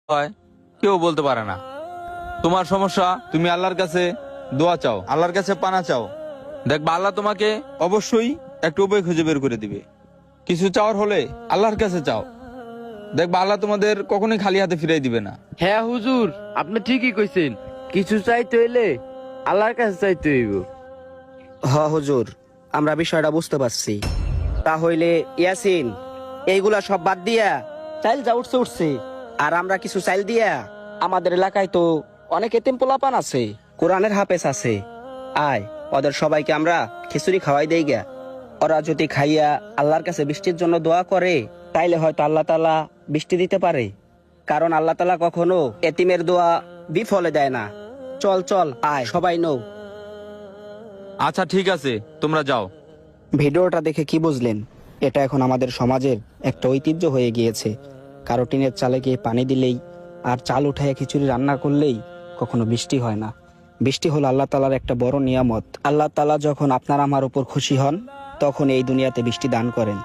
হয় কেউ বলতে পারে না। তোমার সমস্যা, তুমি আল্লাহর কাছে দোয়া চাও, আল্লাহর কাছে পানা চাও, দেখবা আল্লাহ তোমাকে অবশ্যই একটা উপায় খুঁজে বের করে দিবে। কিছু চাওয়ার হলে আল্লাহর কাছে চাও, দেখবা আল্লাহ তোমাদের কখনোই খালি হাতে ফিরাই দিবে না। হ্যাঁ হুজুর, আপনি ঠিকই কইছেন। কিছু চাইতে হইলে আল্লাহর কাছে চাইতে হইব। হুজুর, আমরা বিষয়টা বুঝতে পারছি। তাহলে ইয়াসিন, এইগুলা সব বাদ দিয়া চাইল যা উঠছে উঠছে, আর আমরা কিছু চাইল দিয়া, আমাদের এলাকায় তো অনেক এতিম পোলাপান আছে, কোরআনের হাফেজ আছে, আয় ওদের সবাইকে আমরা খিচুড়ি খাওয়াই দেই গা। ওরা যদি খাইয়া আল্লাহর কাছে বৃষ্টির জন্য দোয়া করে, তাইলে হয়তো আল্লাহ তাআলা বৃষ্টি দিতে পারে। কারণ আল্লাহ তাআলা কখনো এতিমের দোয়া বিফলে দেয় না। চল চল, আয় সবাই নৌ। আচ্ছা ঠিক আছে, তোমরা যাও। ভিডিওটা দেখে কি বুঝলেন? এটা এখন আমাদের সমাজের একটা ঐতিহ্য হয়ে গিয়েছে। কারো টিনের চালে গিয়ে পানি দিলেই আর চাল উঠায় খিচুড়ি রান্না করলেই কখনো বৃষ্টি হয় না। বৃষ্টি হলো আল্লাহ তাআলার একটা বড় নিয়ামত। আল্লাহ তাআলা যখন আপনার আমার উপর খুশি হন, তখন এই দুনিয়াতে বৃষ্টি দান করেন।